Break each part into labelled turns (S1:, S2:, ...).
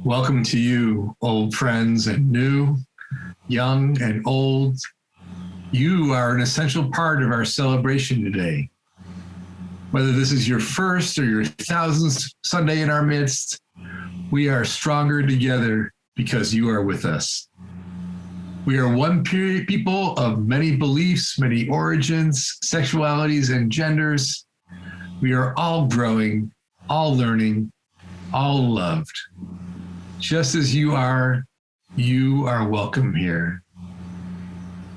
S1: Welcome to you, old friends and new, young and old. You are an essential part of our celebration today. Whether this is your first or your thousandth Sunday in our midst, we are stronger together because you are with us. We are one people of many beliefs, many origins, sexualities, and genders. We are all growing, all learning, all loved. Just as you are welcome here.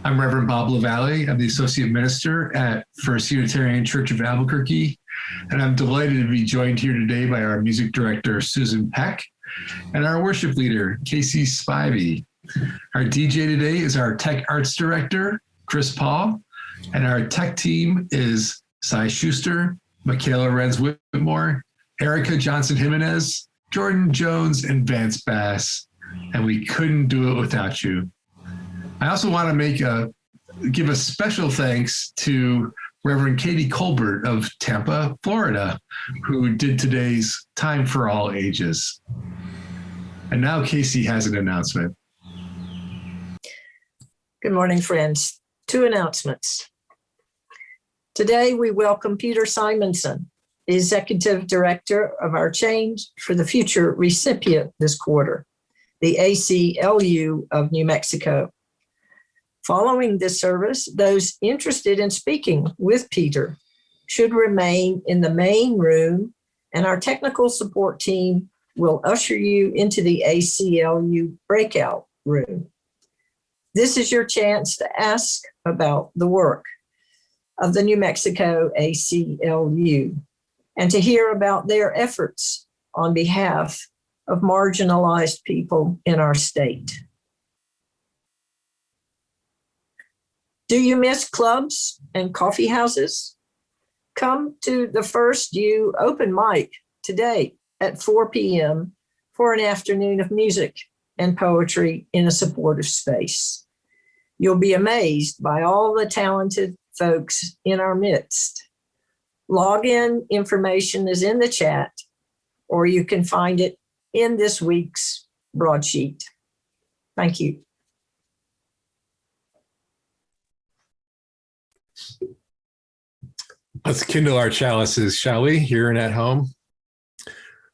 S1: I'm Reverend Bob LaVallee. I'm the Associate Minister at First Unitarian Church of Albuquerque, and I'm delighted to be joined here today by our music director, Susan Peck, and our worship leader, Casey Spivey. Our DJ today is our Tech Arts Director, Chris Paul, and our tech team is Cy Schuster, Michaela Renz-Whitmore, Erica Johnson-Jimenez, Jordan Jones, and Vance Bass, and we couldn't do it without you. I also want to give a special thanks to Reverend Katie Colbert of Tampa, Florida, who did today's Time for All Ages. And now Casey has an announcement.
S2: Good morning, friends. 2 announcements. Today, we welcome Peter Simonson, the Executive Director of our Change for the Future recipient this quarter, the ACLU of New Mexico. Following this service, those interested in speaking with Peter should remain in the main room, and our technical support team will usher you into the ACLU breakout room. This is your chance to ask about the work of the New Mexico ACLU and to hear about their efforts on behalf of marginalized people in our state. Do you miss clubs and coffee houses? Come to the First U open mic today at 4 p.m. for an afternoon of music and poetry in a supportive space. You'll be amazed by all the talented folks in our midst. Login information is in the chat, or you can find it in this week's broadsheet. Thank you.
S1: Let's kindle our chalices, shall we, here and at home?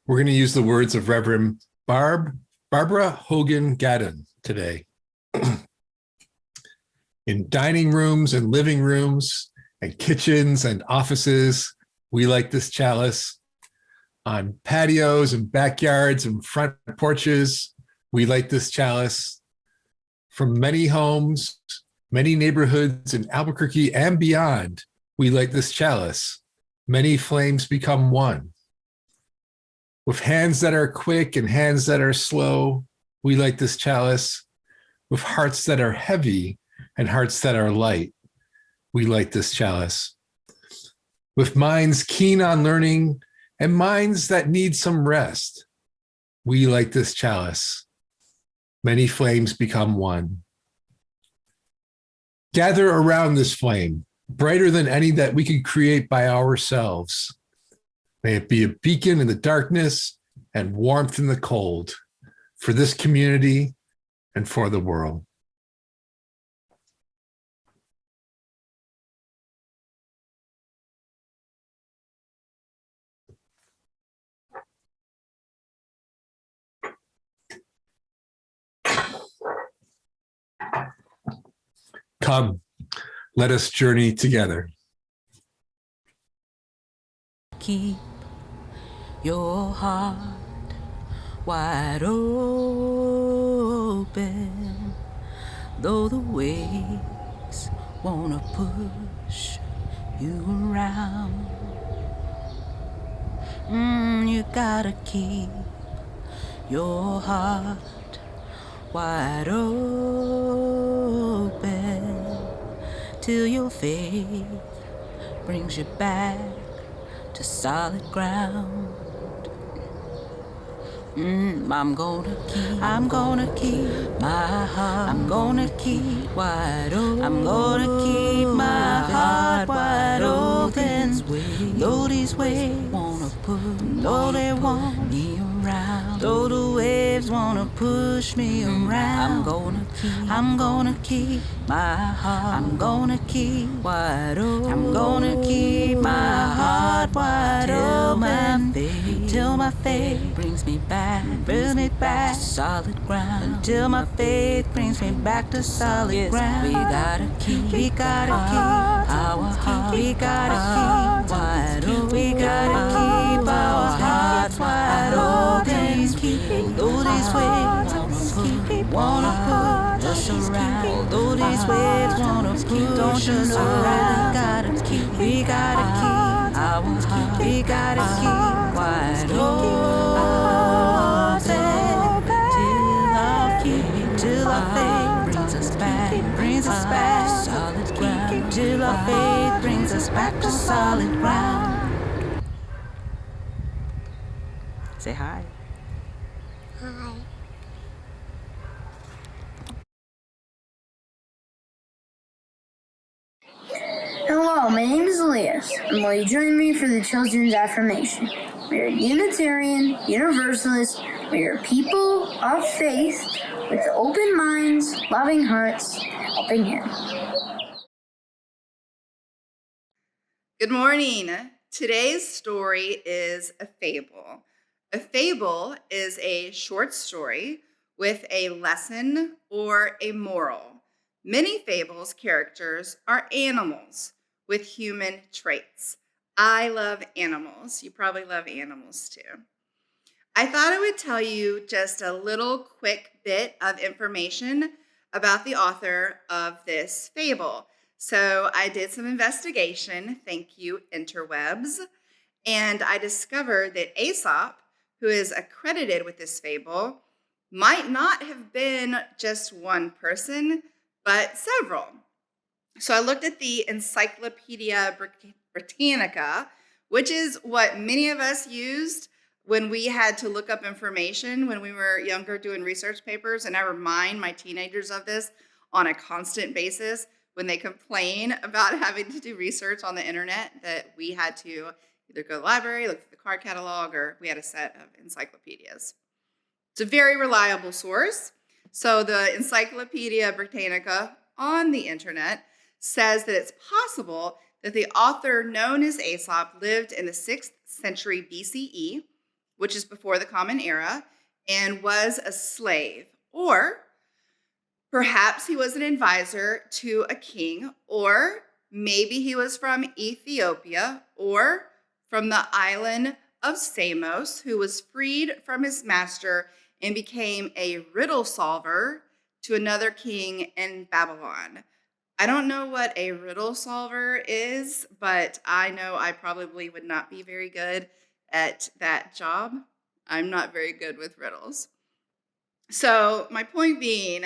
S1: We're going to use the words of Reverend Barbara Hogan Gaddon today. In dining rooms and living rooms and kitchens and offices, we light this chalice. On patios and backyards and front porches, we light this chalice. From many homes, many neighborhoods in Albuquerque and beyond, we light this chalice. Many flames become one. With hands that are quick and hands that are slow, we light this chalice. With hearts that are heavy and hearts that are light, we light this chalice. With minds keen on learning and minds that need some rest, we light this chalice. Many flames become one. Gather around this flame, brighter than any that we could create by ourselves. May it be a beacon in the darkness and warmth in the cold for this community and for the world. Come, let us journey together.
S3: Keep your heart wide open, though the waves wanna push you around. You gotta keep your heart wide open till your faith brings you back to solid ground. I'm gonna keep my heart. I'm gonna keep wide open. I'm gonna keep my heart wide open. Though these waves wanna pull, though they want me around, though the waves waves wanna push me around. I'm gonna keep my heart. I'm gonna keep wide open. I'm gonna keep my heart wide open till my faith brings me back to solid ground. Until my faith brings me back to solid ground. We gotta keep our heart. We gotta keep wide open. We gotta keep our hearts wide open. Though these waves wanna push us around. Although these waves wanna push us around. We gotta keep our heart. We gotta keep wide open till our faith brings us back to solid ground. Till our faith brings us back to solid ground. Say hi.
S4: Hi. Hello, my name is Elias, and will you join me for the children's affirmation? We are Unitarian, Universalist, we are people of faith, with open minds, loving hearts, helping Him.
S5: Good morning. Today's story is a fable. A fable is a short story with a lesson or a moral. Many fables' characters are animals with human traits. I love animals. You probably love animals too. I thought I would tell you just a little quick bit of information about the author of this fable. So I did some investigation, thank you, interwebs, and I discovered that Aesop, who is accredited with this fable, might not have been just one person, but several. So I looked at the Encyclopedia Britannica, which is what many of us used when we had to look up information when we were younger doing research papers. And I remind my teenagers of this on a constant basis when they complain about having to do research on the internet, that we had to either go to the library, look at the card catalog, or we had a set of encyclopedias. It's a very reliable source. So the Encyclopedia Britannica on the internet says that it's possible that the author known as Aesop lived in the 6th century BCE, which is before the Common Era, and was a slave. Or perhaps he was an advisor to a king, or maybe he was from Ethiopia, or from the island of Samos, who was freed from his master and became a riddle solver to another king in Babylon. I don't know what a riddle solver is, but I know I probably would not be very good at that job. I'm not very good with riddles. So my point being,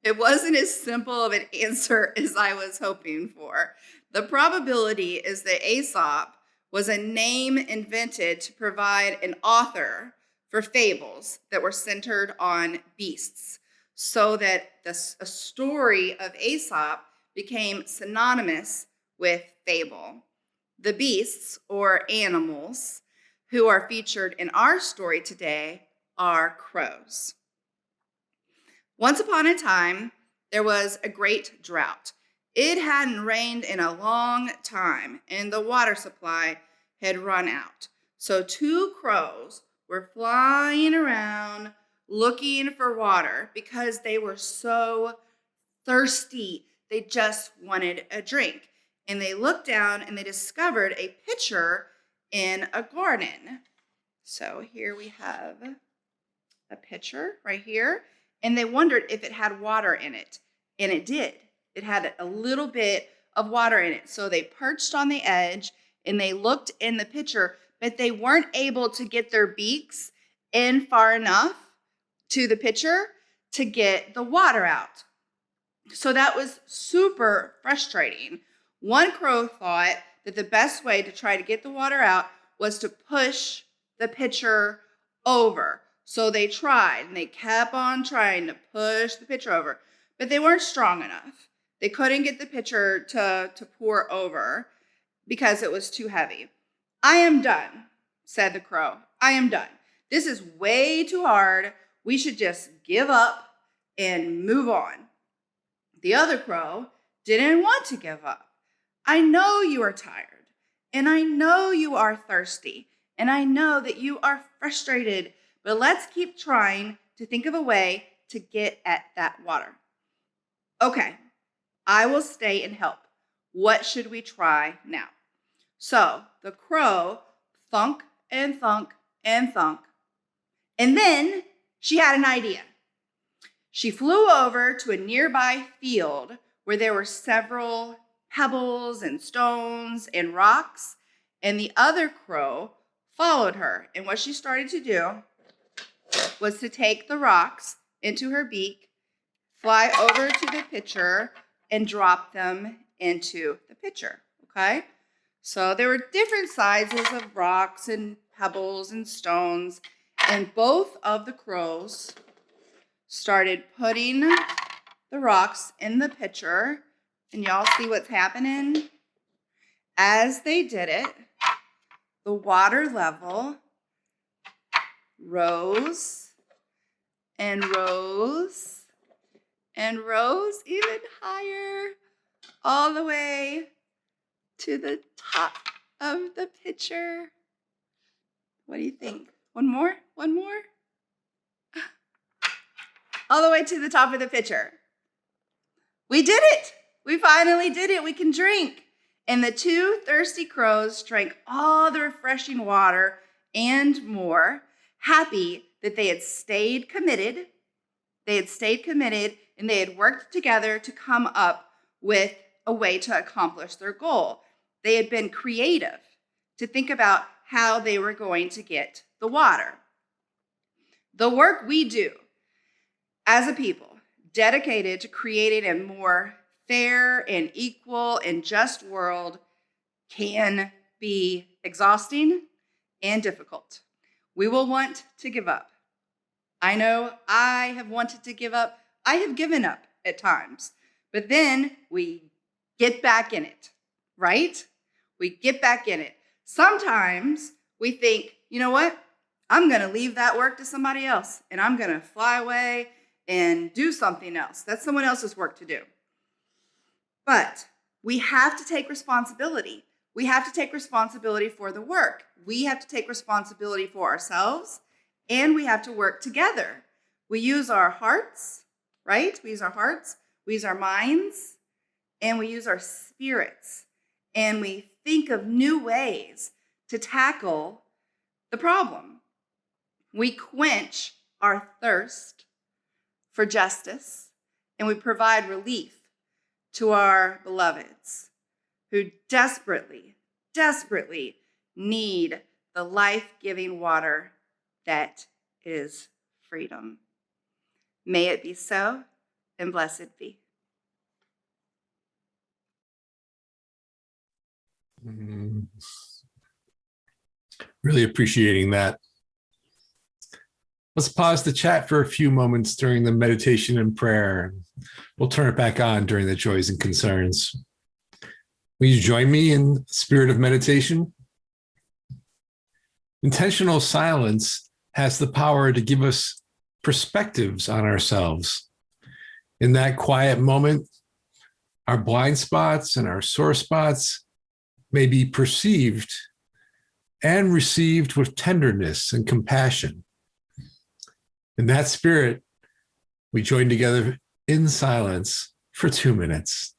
S5: it wasn't as simple of an answer as I was hoping for. The probability is that Aesop was a name invented to provide an author for fables that were centered on beasts, so that a story of Aesop became synonymous with fable. The beasts, or animals, who are featured in our story today are crows. Once upon a time, there was a great drought. It hadn't rained in a long time, and the water supply had run out. So 2 crows were flying around looking for water because they were so thirsty. They just wanted a drink. And they looked down and they discovered a pitcher in a garden. So here we have a pitcher right here. And they wondered if it had water in it. And it did. It had a little bit of water in it. So they perched on the edge and they looked in the pitcher, but they weren't able to get their beaks in far enough to the pitcher to get the water out. So that was super frustrating. One crow thought that the best way to try to get the water out was to push the pitcher over. So they tried, and they kept on trying to push the pitcher over, but they weren't strong enough. They couldn't get the pitcher to pour over because it was too heavy. "I am done," said the crow. "I am done. This is way too hard, we should just give up and move on. The other crow didn't want to give up. I know you are tired, and I know you are thirsty, and I know that you are frustrated, but let's keep trying to think of a way to get at that water. Okay, I will stay and help. What should we try now? So the crow thunk and thunk and thunk, and then she had an idea. She flew over to a nearby field where there were several pebbles and stones and rocks, and the other crow followed her. And what she started to do was to take the rocks into her beak, fly over to the pitcher, and drop them into the pitcher, okay? So there were different sizes of rocks and pebbles and stones, and both of the crows started putting the rocks in the pitcher, and y'all see what's happening? As they did it, the water level rose and rose and rose even higher, all the way to the top of the pitcher. What do you think? One more? One more? All the way to the top of the pitcher. We did it. We finally did it. We can drink. And the two thirsty crows drank all the refreshing water and more, happy that they had stayed committed. They had stayed committed, and they had worked together to come up with a way to accomplish their goal. They had been creative to think about how they were going to get the water. The work we do as a people dedicated to creating a more fair and equal and just world can be exhausting and difficult. We will want to give up. I know I have wanted to give up. I have given up at times, but then we get back in it, right? We get back in it. Sometimes we think, you know what? I'm going to leave that work to somebody else, and I'm going to fly away and do something else. That's someone else's work to do. But we have to take responsibility. We have to take responsibility for the work. We have to take responsibility for ourselves, and we have to work together. We use our hearts, right? We use our hearts, we use our minds, and we use our spirits. And we think of new ways to tackle the problem. We quench our thirst for justice, and we provide relief to our beloveds who desperately, desperately need the life-giving water that is freedom. May it be so, and blessed be.
S1: Really appreciating that. Let's pause the chat for a few moments during the meditation and prayer. We'll turn it back on during the joys and concerns. Will you join me in the spirit of meditation? Intentional silence has the power to give us perspectives on ourselves. In that quiet moment, our blind spots and our sore spots may be perceived and received with tenderness and compassion. In that spirit, we join together in silence for 2 minutes.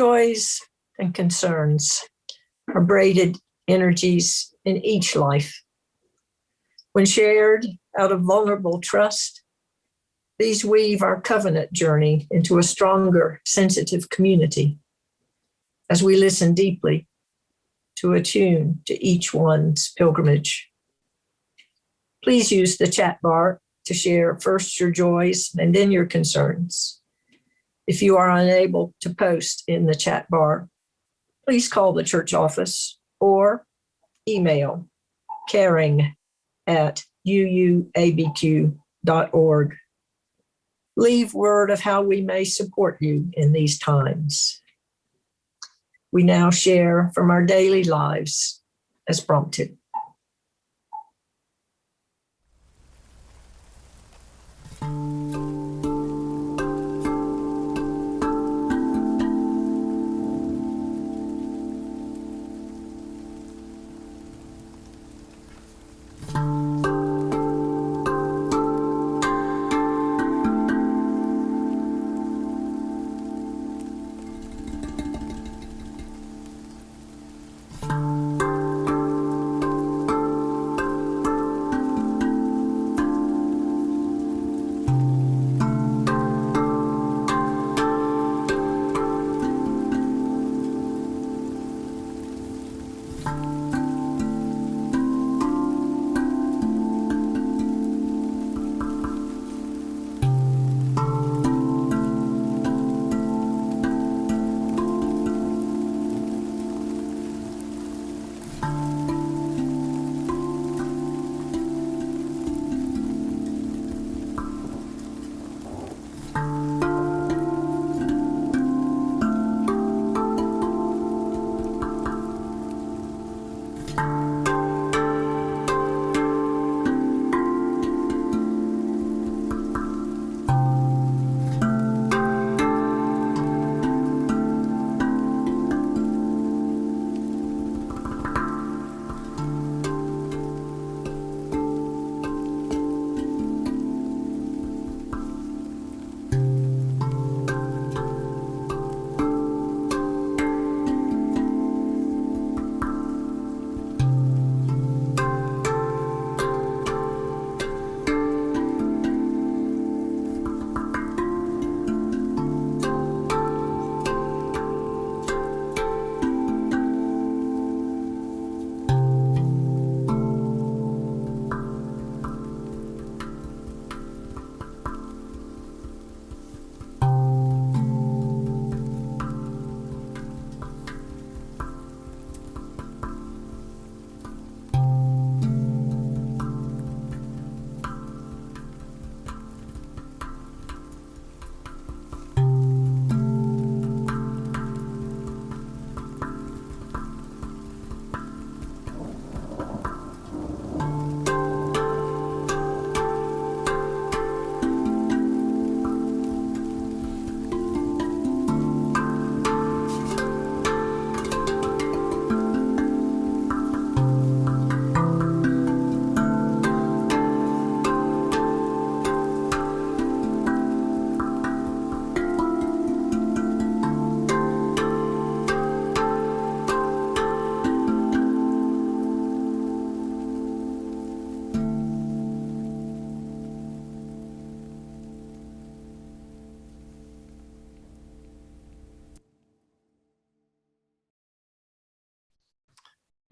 S2: Joys and concerns are braided energies in each life. When shared out of vulnerable trust, these weave our covenant journey into a stronger, sensitive community as we listen deeply to attune to each one's pilgrimage. Please use the chat bar to share first your joys and then your concerns. If you are unable to post in the chat bar, please call the church office or email caring@uuabq.org. Leave word of how we may support you in these times. We now share from our daily lives as prompted.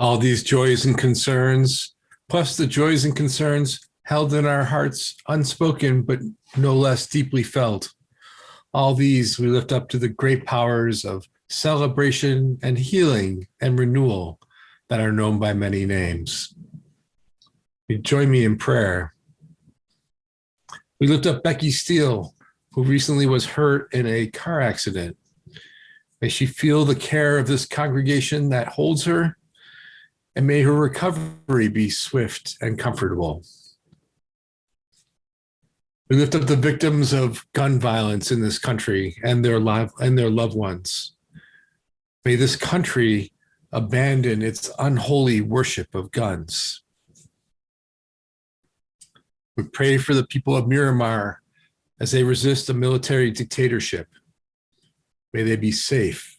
S1: All these joys and concerns, plus the joys and concerns held in our hearts, unspoken, but no less deeply felt. All these we lift up to the great powers of celebration and healing and renewal that are known by many names. You join me in prayer. We lift up Becky Steele, who recently was hurt in a car accident. May she feel the care of this congregation that holds her, and may her recovery be swift and comfortable. We lift up the victims of gun violence in this country and their loved ones. May this country abandon its unholy worship of guns. We pray for the people of Myanmar as they resist a military dictatorship. May they be safe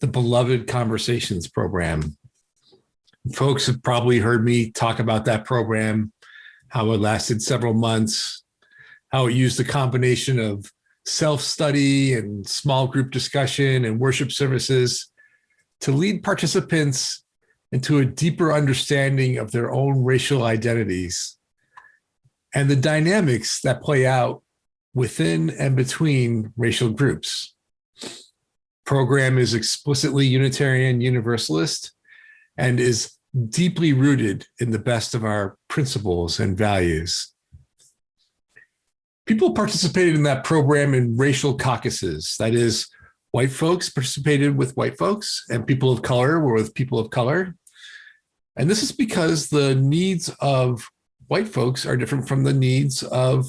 S1: the Beloved Conversations program. Folks have probably heard me talk about that program, how it lasted several months, how it used a combination of self-study and small group discussion and worship services to lead participants into a deeper understanding of their own racial identities and the dynamics that play out within and between racial groups. Program is explicitly Unitarian Universalist and is deeply rooted in the best of our principles and values. People participated in that program in racial caucuses. That is, white folks participated with white folks and people of color were with people of color. And this is because the needs of white folks are different from the needs of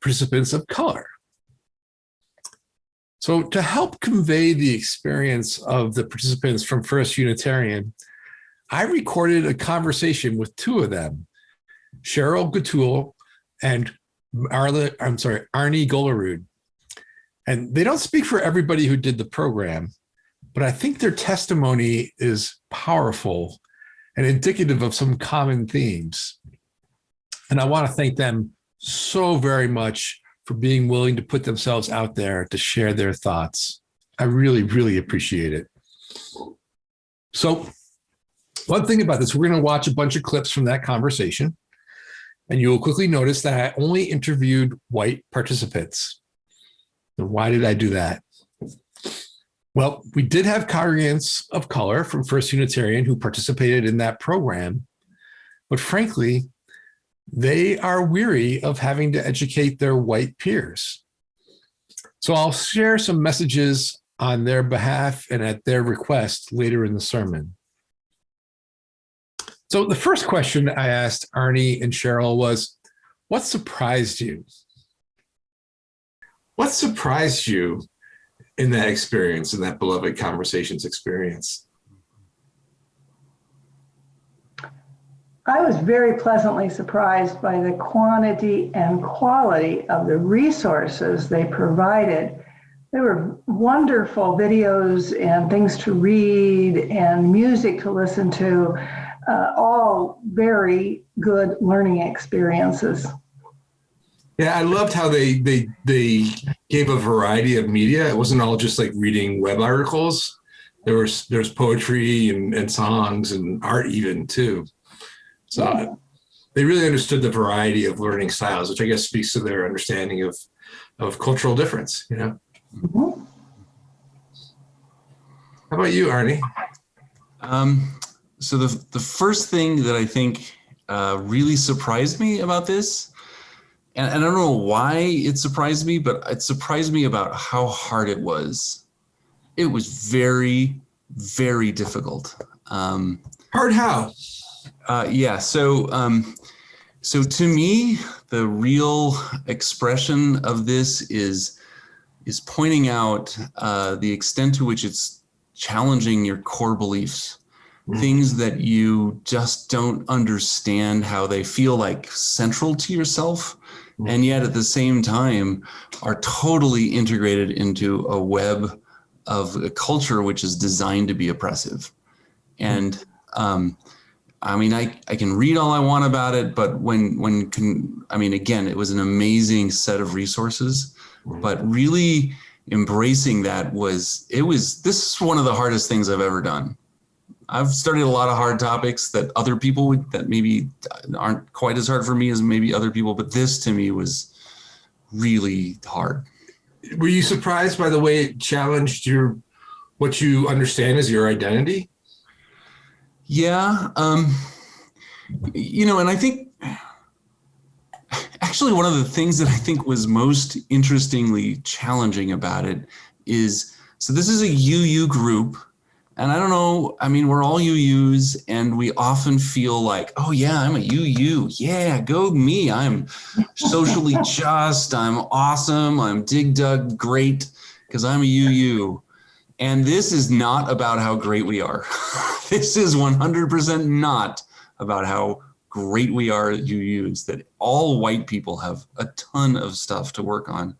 S1: participants of color. So to help convey the experience of the participants from First Unitarian, I recorded a conversation with two of them, Cheryl Gatul and Arnie Golerud. And they don't speak for everybody who did the program, but I think their testimony is powerful and indicative of some common themes. And I want to thank them so very much for being willing to put themselves out there to share their thoughts. I really, really appreciate it. So one thing about this, we're going to watch a bunch of clips from that conversation, and you will quickly notice that I only interviewed white participants. And why did I do that? Well, we did have congregants of color from First Unitarian who participated in that program, but frankly, they are weary of having to educate their white peers. So I'll share some messages on their behalf and at their request later in the sermon. So the first question I asked Arnie and Cheryl was, what surprised you? What surprised you in that experience, in that Beloved Conversations experience?
S6: I was very pleasantly surprised by the quantity and quality of the resources they provided. There were wonderful videos and things to read and music to listen to, all very good learning experiences.
S1: Yeah, I loved how they gave a variety of media. It wasn't all just like reading web articles. There's poetry and songs and art even too. So they really understood the variety of learning styles, which I guess speaks to their understanding of cultural difference, you know? Mm-hmm. How about you, Arnie?
S7: So the first thing that I think really surprised me about this, and I don't know why it surprised me, but it surprised me about how hard it was. It was very, very difficult.
S1: Hard how?
S7: So to me, the real expression of this is pointing out the extent to which it's challenging your core beliefs, things that you just don't understand how they feel like central to yourself, and yet at the same time are totally integrated into a web of a culture which is designed to be oppressive. And I mean, I can read all I want about it, but again, it was an amazing set of resources, but really embracing that this is one of the hardest things I've ever done. I've studied a lot of hard topics that other people that maybe aren't quite as hard for me as maybe other people, but this to me was really hard.
S1: Were you surprised by the way it challenged what you understand as your identity?
S7: Yeah. And I think actually one of the things that I think was most interestingly challenging about it is, so this is a UU group. And I don't know, I mean, we're all UUs and we often feel like, oh yeah, I'm a UU. Yeah, go me. I'm socially just, I'm awesome. I'm dig dug great because I'm a UU. And this is not about how great we are. This is 100% not about how great we are at UUs, that all white people have a ton of stuff to work on.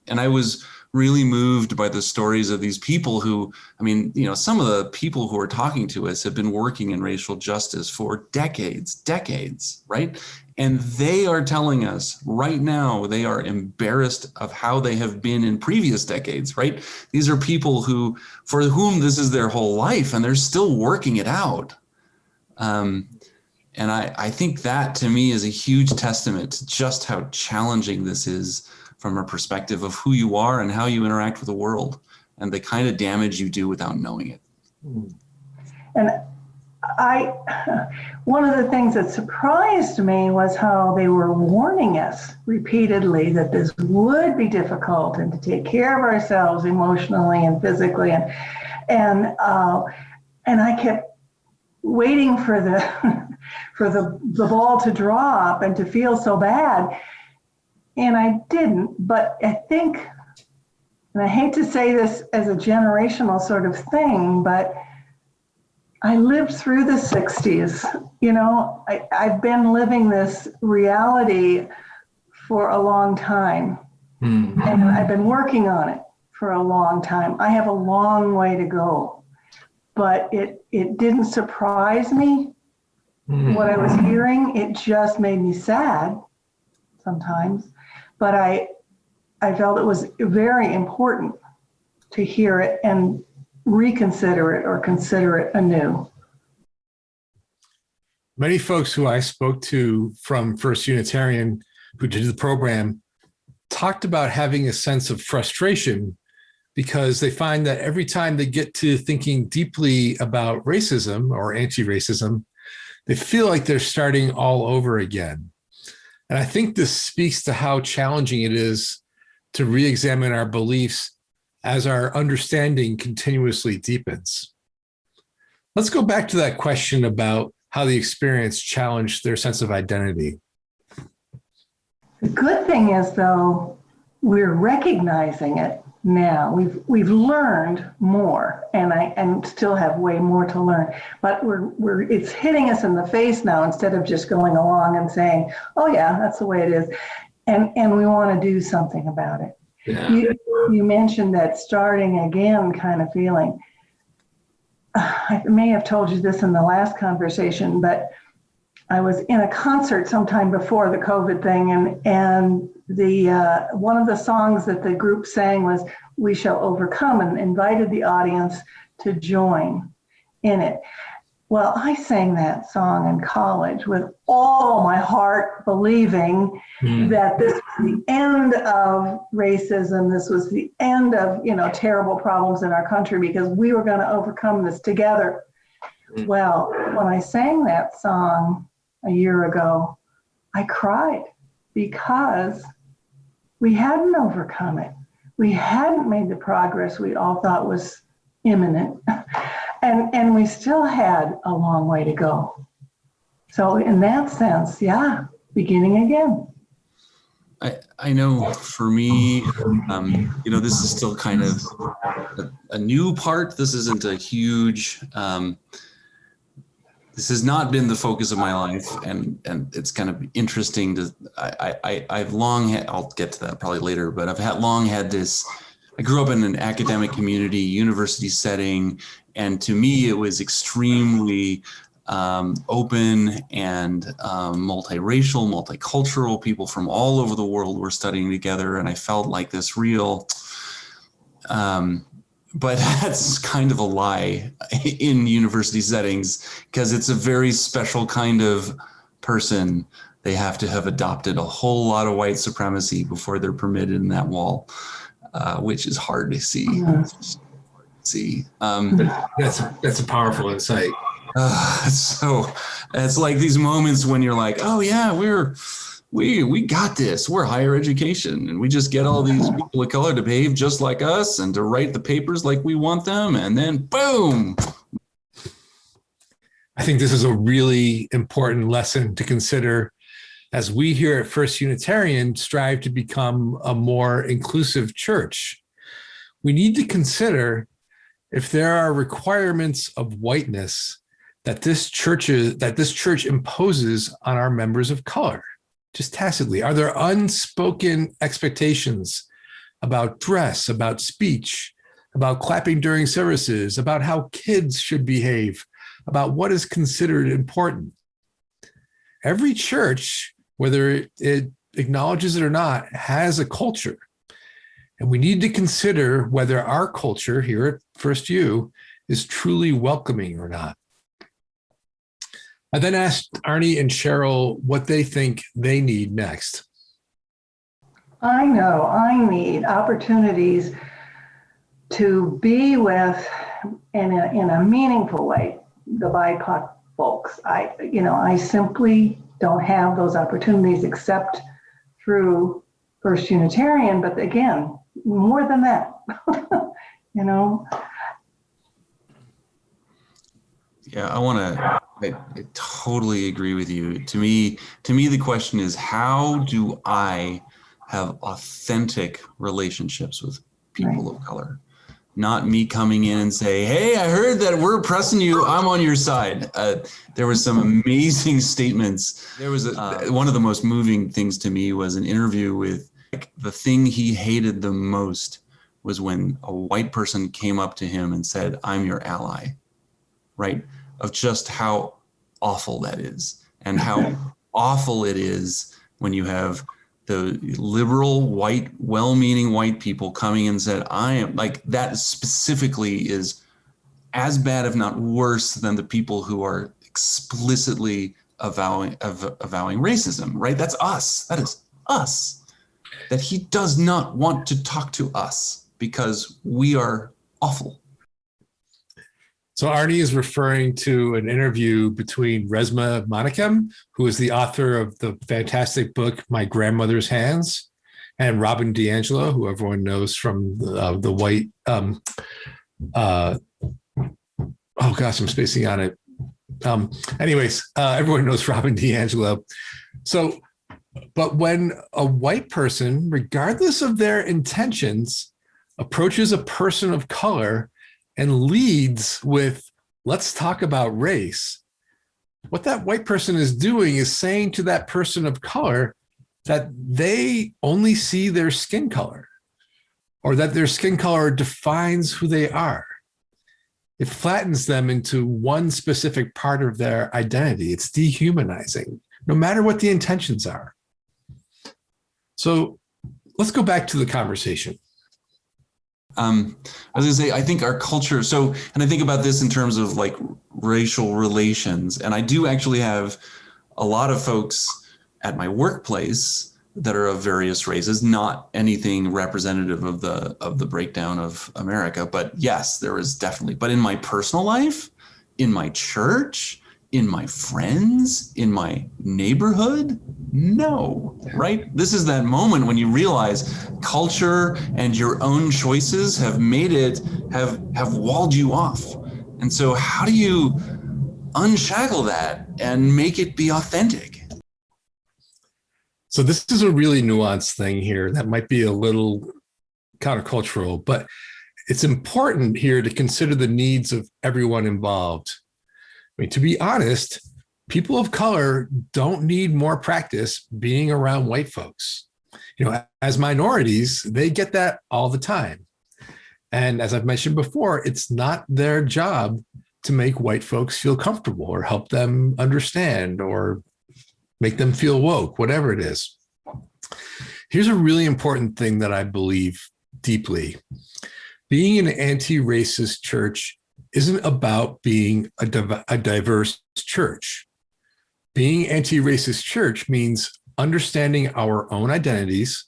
S7: And I was really moved by the stories of these people who, I mean, you know, some of the people who are talking to us have been working in racial justice for decades, right? And they are telling us right now, they are embarrassed of how they have been in previous decades, right? These are people who, for whom this is their whole life, and they're still working it out. And I think that, to me, is a huge testament to just how challenging this is from a perspective of who you are and how you interact with the world, and the kind of damage you do without knowing it.
S6: And one of the things that surprised me was how they were warning us repeatedly that this would be difficult, and to take care of ourselves emotionally and physically. And I kept waiting for the ball to drop and to feel so bad. And I didn't, but I think, and I hate to say this as a generational sort of thing, but I lived through the 60s. You know, I've been living this reality for a long time. Mm-hmm. And I've been working on it for a long time. I have a long way to go, but it didn't surprise me, what I was hearing. It just made me sad sometimes. But I felt it was very important to hear it and reconsider it or consider it anew.
S1: Many folks who I spoke to from First Unitarian who did the program talked about having a sense of frustration because they find that every time they get to thinking deeply about racism or anti-racism, they feel like they're starting all over again. And I think this speaks to how challenging it is to re-examine our beliefs as our understanding continuously deepens. Let's go back to that question about how the experience challenged their sense of identity.
S6: The good thing is, though, we're recognizing it now. We've learned more, and still have way more to learn. But it's hitting us in the face now instead of just going along and saying, "Oh yeah, that's the way it is," and we want to do something about it. Yeah. You mentioned that starting again kind of feeling. I may have told you this in the last conversation, but I was in a concert sometime before the COVID thing, and the one of the songs that the group sang was "We Shall Overcome," and invited the audience to join in it. Well, I sang that song in college with all my heart, believing that this was the end of racism. This was the end of, terrible problems in our country, because we were going to overcome this together. Well, when I sang that song a year ago, I cried because we hadn't overcome it. We hadn't made the progress we all thought was imminent. And we still had a long way to go. So in that sense, yeah, beginning again.
S7: I know for me, this is still kind of a new part. This isn't a huge, this has not been the focus of my life. And it's kind of interesting to, I've long had, I'll get to that probably later, but I've long had this, I grew up in an academic community, university setting, and to me, it was extremely open and multiracial, multicultural. People from all over the world were studying together, and I felt like this real, but that's kind of a lie in university settings, because it's a very special kind of person. They have to have adopted a whole lot of white supremacy before they're permitted in that wall, which is hard to see.
S1: That's a powerful insight.
S7: So it's like these moments when you're like, oh yeah, we got this. We're higher education, and we just get all these people of color to behave just like us and to write the papers like we want them, and then boom.
S1: I think this is a really important lesson to consider as we here at First Unitarian strive to become a more inclusive church. We need to consider if there are requirements of whiteness that this church imposes on our members of color, just tacitly. Are there unspoken expectations about dress, about speech, about clapping during services, about how kids should behave, about what is considered important. Every church, whether it acknowledges it or not, has a culture. And we need to consider whether our culture here at First U is truly welcoming or not. I then asked Arnie and Cheryl what they think they need next.
S6: I know I need opportunities to be with, in a meaningful way, the BIPOC folks. I simply don't have those opportunities except through First Unitarian, but again, more than that,
S7: Yeah, I totally agree with you. To me, the question is, how do I have authentic relationships with people of color? Not me coming in and say, hey, I heard that we're oppressing you. I'm on your side. There was some amazing statements. There was one of the most moving things to me was an interview with, the thing he hated the most was when a white person came up to him and said, I'm your ally, right? Of just how awful that is, and how awful it is when you have the liberal, white, well-meaning white people coming and said, I am, like, that specifically is as bad, if not worse, than the people who are explicitly avowing racism, right? That's us. That is us. That he does not want to talk to us because we are awful.
S1: So Arnie is referring to an interview between Resmaa Menakem, who is the author of the fantastic book, My Grandmother's Hands, and Robin DiAngelo, who everyone knows from the white, oh gosh, I'm spacing on it. Everyone knows Robin DiAngelo. So, but when a white person, regardless of their intentions, approaches a person of color and leads with, let's talk about race, what that white person is doing is saying to that person of color that they only see their skin color, or that their skin color defines who they are. It flattens them into one specific part of their identity. It's dehumanizing, no matter what the intentions are. So let's go back to the conversation.
S7: I was gonna say, I think our culture, and I think about this in terms of like racial relations, and I do actually have a lot of folks at my workplace that are of various races, not anything representative of the breakdown of America, but yes, there is definitely. But in my personal life, in my church, in my friends, in my neighborhood, no, right? This is that moment when you realize culture and your own choices have made it, have walled you off. And so how do you unshackle that and make it be authentic?
S1: So this is a really nuanced thing here that might be a little countercultural, but it's important here to consider the needs of everyone involved. I mean, to be honest, people of color don't need more practice being around white folks. As minorities, they get that all the time. And as I've mentioned before, it's not their job to make white folks feel comfortable or help them understand or make them feel woke, whatever it is. Here's a really important thing that I believe deeply. Being an anti-racist church isn't about being a diverse church. Being anti-racist church means understanding our own identities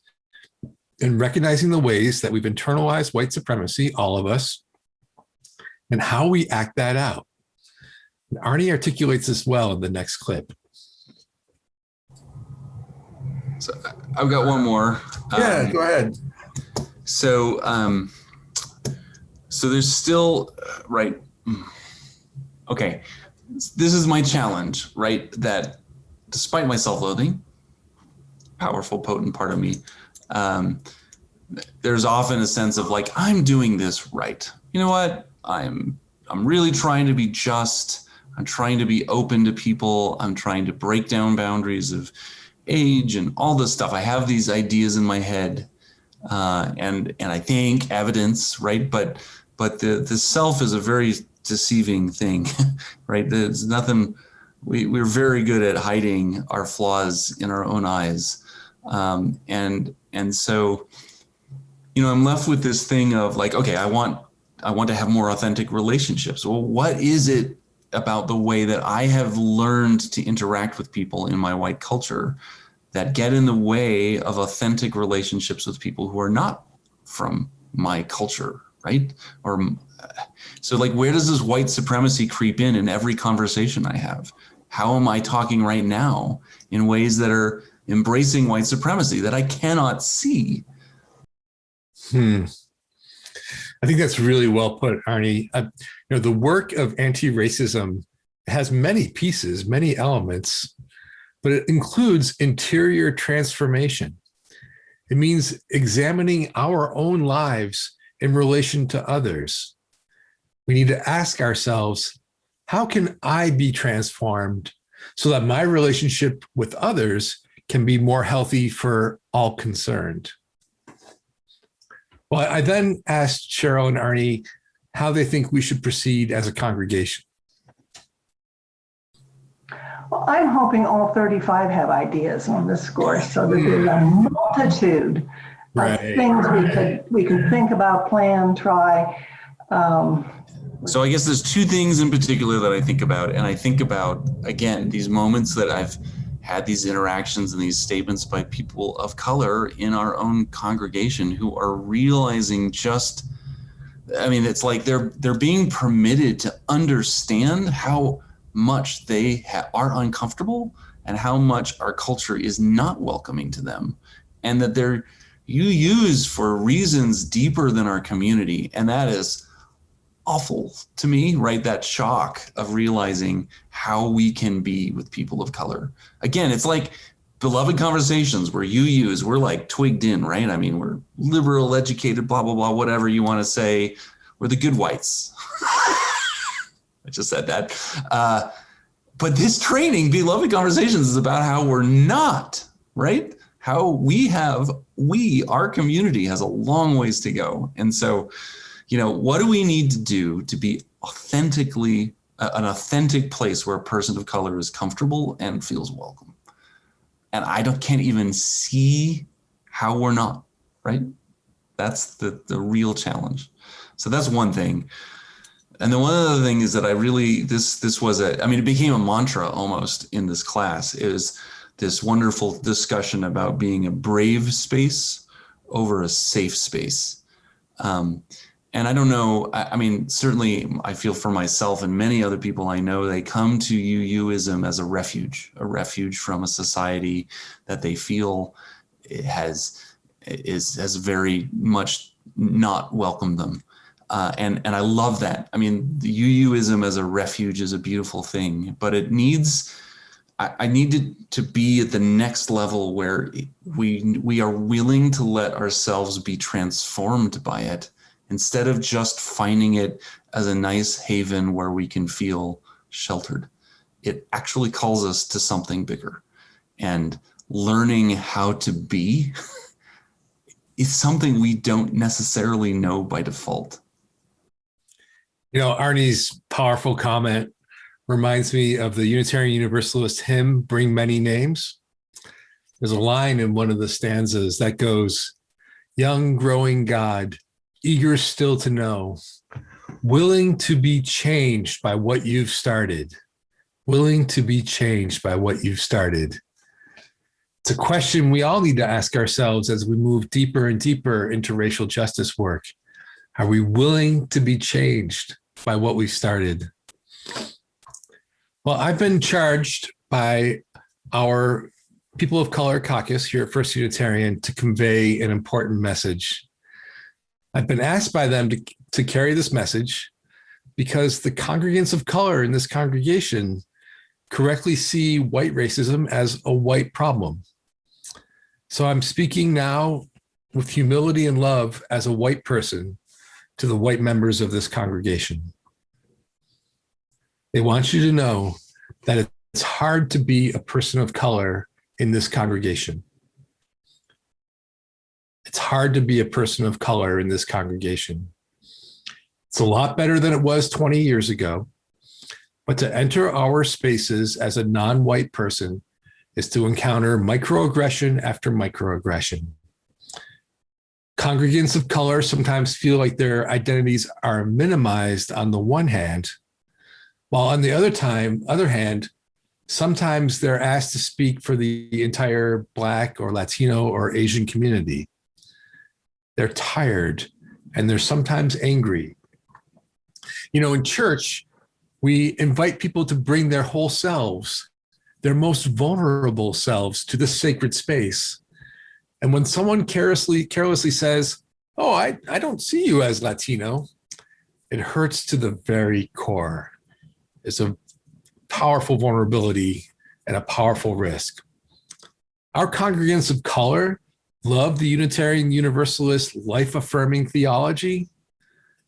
S1: and recognizing the ways that we've internalized white supremacy, all of us, and how we act that out. And Arnie articulates this well in the next clip.
S7: So I've got one more.
S1: Yeah, go ahead.
S7: So there's still, right. Okay. This is my challenge, right? That despite my self-loathing, powerful, potent part of me, there's often a sense of like, I'm doing this right. You know what? I'm really trying to be just. I'm trying to be open to people. I'm trying to break down boundaries of age and all this stuff. I have these ideas in my head. and I think evidence, right? But the self is a very deceiving thing, right? There's nothing. We're very good at hiding our flaws in our own eyes, and so, I'm left with this thing of like, okay, I want to have more authentic relationships. Well, what is it about the way that I have learned to interact with people in my white culture that get in the way of authentic relationships with people who are not from my culture, right? Or so like, where does this white supremacy creep in every conversation I have? How am I talking right now in ways that are embracing white supremacy that I cannot see?
S1: I think that's really well put, Arnie. The work of anti-racism has many pieces, many elements, but it includes interior transformation. It means examining our own lives in relation to others. We need to ask ourselves, how can I be transformed so that my relationship with others can be more healthy for all concerned? Well, I then asked Cheryl and Arnie how they think we should proceed as a congregation.
S6: Well, I'm hoping all 35 have ideas on this score so that there's a multitude of things we could think about, plan, try.
S7: So I guess there's two things in particular that I think about. And I think about, again, these moments that I've had these interactions and these statements by people of color in our own congregation who are realizing it's like they're being permitted to understand how much they are uncomfortable and how much our culture is not welcoming to them, and that they're used for reasons deeper than our community. And that is awful to me, right? That shock of realizing how we can be with people of color. Again, it's like beloved conversations where we're like twigged in, right? I mean, we're liberal, educated, blah, blah, blah, whatever you want to say. We're the good whites. I just said that. But this training, beloved conversations, is about how we're not, right? How our community has a long ways to go. And so, what do we need to do to be authentically an authentic place where a person of color is comfortable and feels welcome? And can't even see how we're not, right? That's the real challenge. So that's one thing. And then one other thing is that it became a mantra almost in this class, is this wonderful discussion about being a brave space over a safe space. And I don't know, certainly I feel for myself and many other people I know, they come to UUism as a refuge from a society that they feel has very much not welcomed them. And I love that. The UUism as a refuge is a beautiful thing, but I need to be at the next level where we are willing to let ourselves be transformed by it, instead of just finding it as a nice haven where we can feel sheltered. It actually calls us to something bigger. And learning how to be is something we don't necessarily know by default.
S1: Arnie's powerful comment reminds me of the Unitarian Universalist hymn, Bring Many Names. There's a line in one of the stanzas that goes, young growing God, eager still to know, willing to be changed by what you've started, willing to be changed by what you've started. It's a question we all need to ask ourselves as we move deeper and deeper into racial justice work. Are we willing to be changed by what we've started? Well, I've been charged by our People of Color Caucus here at First Unitarian to convey an important message. I've been asked by them to carry this message because the congregants of color in this congregation correctly see white racism as a white problem. So I'm speaking now with humility and love as a white person to the white members of this congregation. They want you to know that it's hard to be a person of color in this congregation. It's hard to be a person of color in this congregation. It's a lot better than it was 20 years ago, but to enter our spaces as a non-white person is to encounter microaggression after microaggression. Congregants of color sometimes feel like their identities are minimized on the one hand, while on the other hand, sometimes they're asked to speak for the entire Black or Latino or Asian community. They're tired and they're sometimes angry. You know, in church, we invite people to bring their whole selves, their most vulnerable selves to the sacred space. And when someone carelessly says, "Oh, I don't see you as Latino," it hurts to the very core. It's a powerful vulnerability and a powerful risk. Our congregants of color love the Unitarian Universalist life-affirming theology,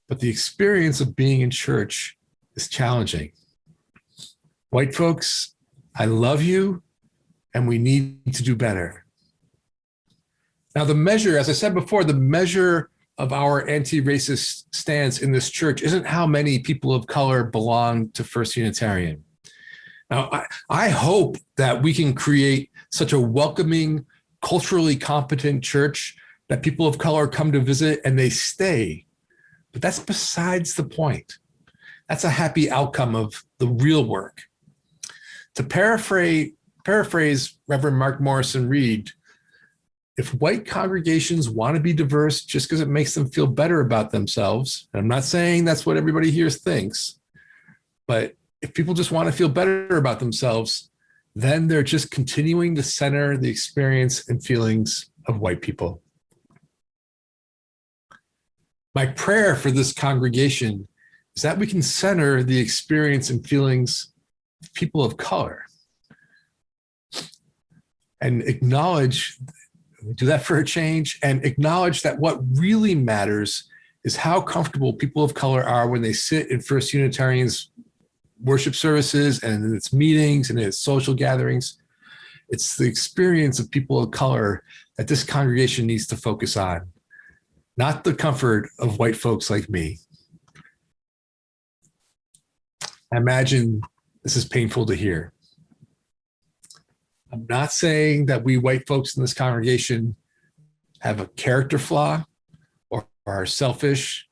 S1: but the experience of being in church is challenging. White folks, I love you, and we need to do better. Now, the measure, as I said before, the measure of our anti-racist stance in this church isn't how many people of color belong to First Unitarian. Now, I hope that we can create such a welcoming, culturally competent church that people of color come to visit and they stay. But that's besides the point. That's a happy outcome of the real work. To paraphrase Reverend Mark Morrison Reed, if white congregations want to be diverse just because it makes them feel better about themselves, and I'm not saying that's what everybody here thinks, but if people just want to feel better about themselves, then they're just continuing to center the experience and feelings of white people. My prayer for this congregation is that we can center the experience and feelings of people of color and acknowledge, do that for a change, and acknowledge that what really matters is how comfortable people of color are when they sit in First Unitarian's worship services and in its meetings and in its social gatherings. It's the experience of people of color that this congregation needs to focus on, not the comfort of white folks like me. I imagine this is painful to hear. I'm not saying that we white folks in this congregation have a character flaw or are selfish.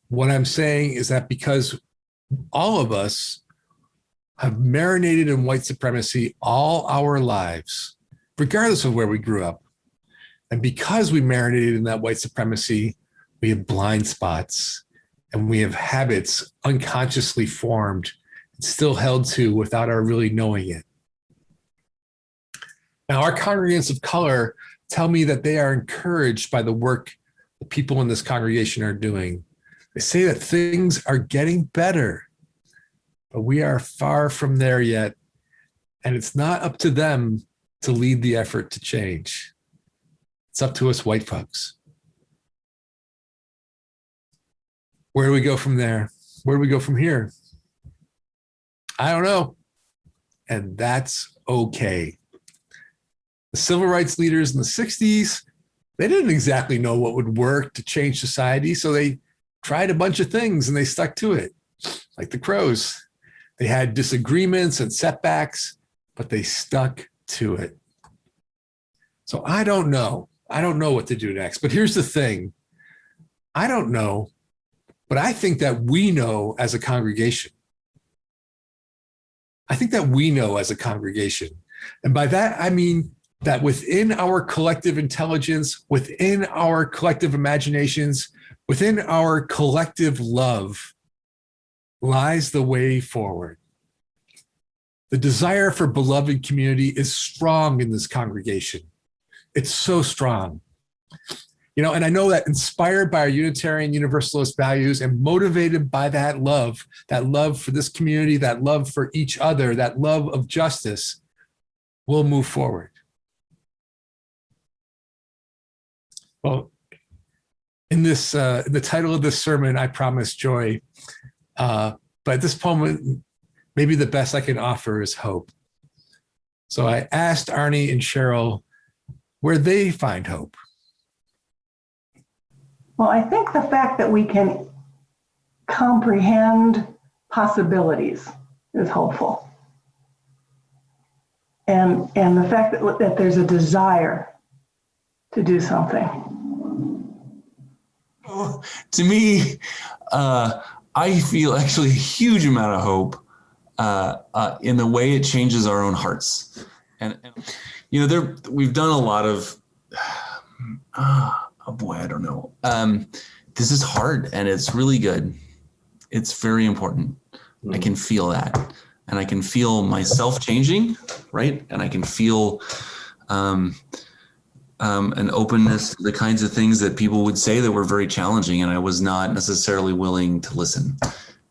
S1: What I'm saying is that because all of us have marinated in white supremacy all our lives, regardless of where we grew up. And because we marinated in that white supremacy, we have blind spots and we have habits unconsciously formed and still held to without our really knowing it. Now, our congregants of color tell me that they are encouraged by the work the people in this congregation are doing. They say that things are getting better, but we are far from there yet. And it's not up to them to lead the effort to change. It's up to us white folks. Where do we go from there? Where do we go from here? I don't know. And that's okay. The civil rights leaders in the 60s, they didn't exactly know what would work to change society, so they tried a bunch of things and they stuck to it, like the Crows. They had disagreements and setbacks, but they stuck to it. So I don't know. I don't know what to do next. But here's the thing. I don't know, but I think that we know as a congregation. I think that we know as a congregation. And by that, I mean that within our collective intelligence, within our collective imaginations, within our collective love lies the way forward. The desire for beloved community is strong in this congregation. It's so strong. You know, and I know that inspired by our Unitarian Universalist values and motivated by that love for this community, that love for each other, that love of justice, we'll move forward. Well, in this, the title of this sermon, I promise joy, but at this moment, maybe the best I can offer is hope. So I asked Arnie and Cheryl where they find hope.
S6: Well, I think the fact that we can comprehend possibilities is hopeful. And the fact that there's a desire to do something.
S7: Oh, to me, I feel actually a huge amount of hope in the way it changes our own hearts. And you know, we've done a lot of, oh boy, I don't know. This is hard and it's really good. It's very important. I can feel that. And I can feel myself changing, right? And I can feel an openness to the kinds of things that people would say that were very challenging, and I was not necessarily willing to listen.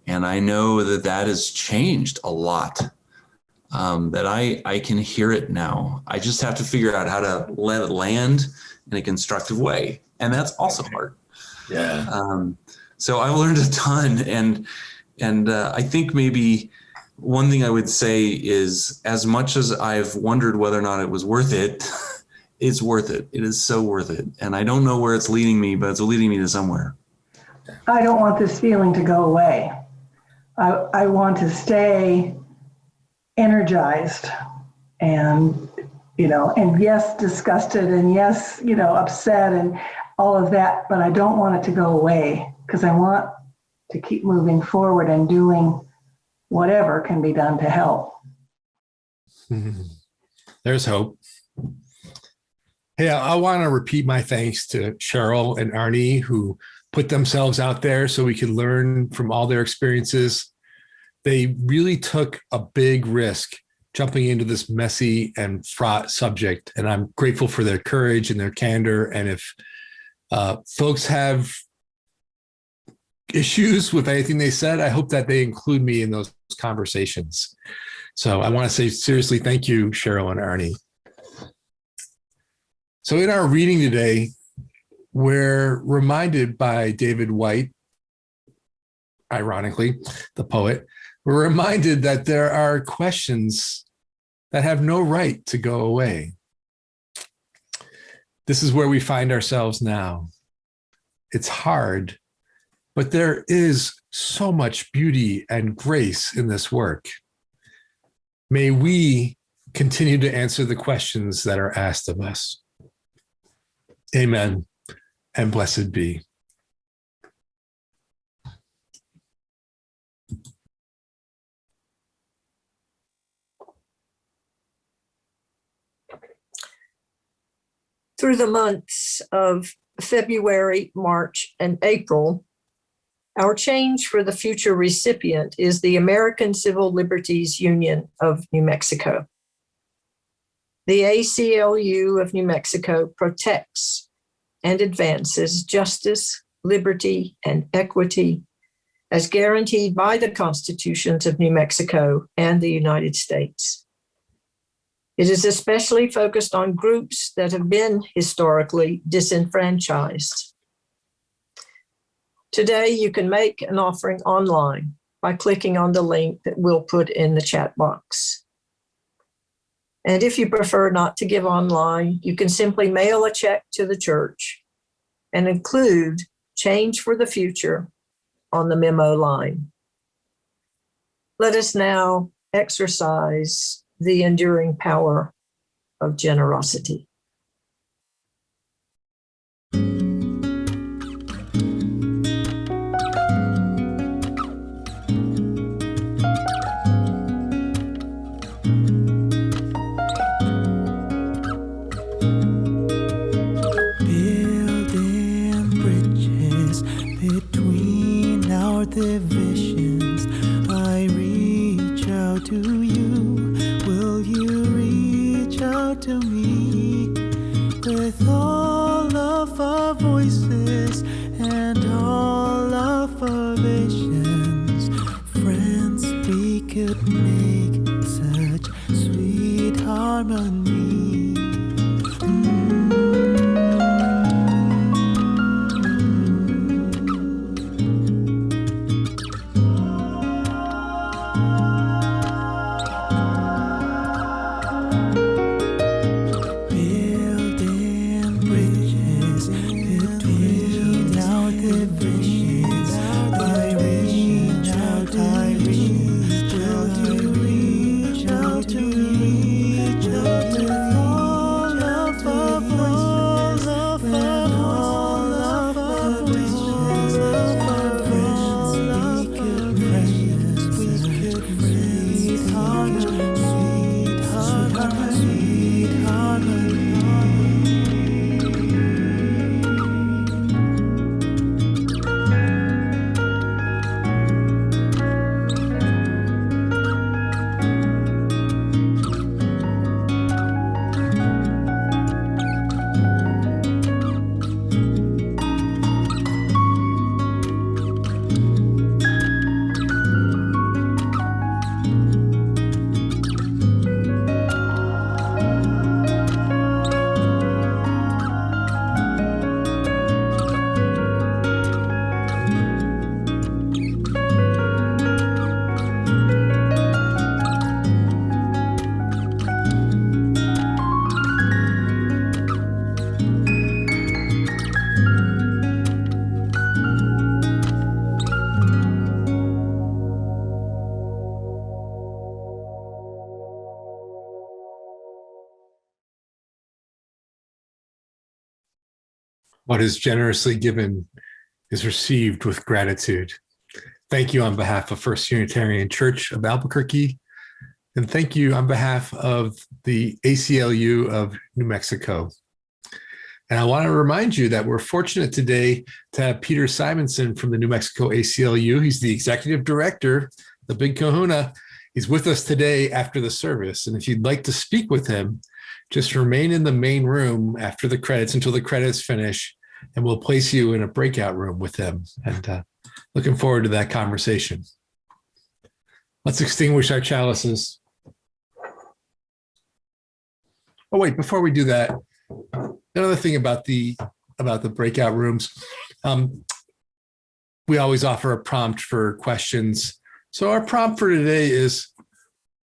S7: And I know that has changed a lot, that I can hear it now. I just have to figure out how to let it land in a constructive way. And that's also hard.
S1: Yeah.
S7: So I've learned a ton. And I think maybe one thing I would say is, as much as I've wondered whether or not it was worth it, it's worth it. It is so worth it. And I don't know where it's leading me, but it's leading me to somewhere.
S6: I don't want this feeling to go away. I want to stay energized and, and yes, disgusted and yes, upset and all of that, but I don't want it to go away because I want to keep moving forward and doing whatever can be done to help.
S1: There's hope. Hey, I want to repeat my thanks to Cheryl and Arnie, who put themselves out there so we could learn from all their experiences. They really took a big risk jumping into this messy and fraught subject, and I'm grateful for their courage and their candor. And if folks have issues with anything they said, I hope that they include me in those conversations. So I want to say seriously, thank you, Cheryl and Arnie. So in our reading today, we're reminded by David White, ironically, the poet, we're reminded that there are questions that have no right to go away. This is where we find ourselves now. It's hard, but there is so much beauty and grace in this work. May we continue to answer the questions that are asked of us. Amen, and blessed be.
S2: Through the months of February, March, and April, our Change for the Future recipient is the American Civil Liberties Union of New Mexico. The ACLU of New Mexico protects and advances justice, liberty, and equity as guaranteed by the constitutions of New Mexico and the United States. It is especially focused on groups that have been historically disenfranchised. Today, you can make an offering online by clicking on the link that we'll put in the chat box. And if you prefer not to give online, you can simply mail a check to the church and include Change for the Future on the memo line. Let us now exercise the enduring power of generosity.
S3: Building bridges between our divisions, I reach out to you. Will you reach out to me with all of our voices and all of our visions? Friends, we could make such sweet harmony. Building
S1: What is generously given is received with gratitude. Thank you on behalf of First Unitarian Church of Albuquerque, and thank you on behalf of the ACLU of New Mexico. And I want to remind you that we're fortunate today to have Peter Simonson from the New Mexico ACLU. He's the executive director, the big kahuna. He's with us today after the service. And if you'd like to speak with him, just remain in the main room after the credits until the credits finish, and we'll place you in a breakout room with him. And looking forward to that conversation. Let's extinguish our chalices. Oh, wait, before we do that, another thing about the breakout rooms, we always offer a prompt for questions. So our prompt for today is,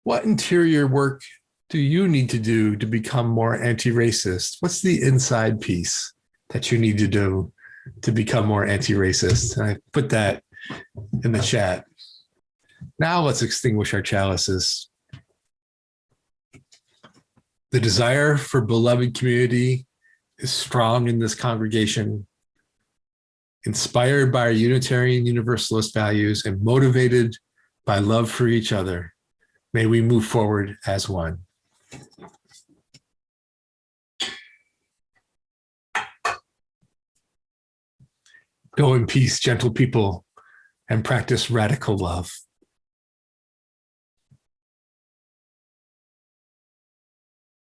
S1: what interior work do you need to do to become more anti-racist? What's the inside piece that you need to do to become more anti-racist? And I put that in the chat. Now let's extinguish our chalices. The desire for beloved community is strong in this congregation, inspired by our Unitarian Universalist values and motivated by love for each other. May we move forward as one. Go in peace, gentle people, and practice radical love.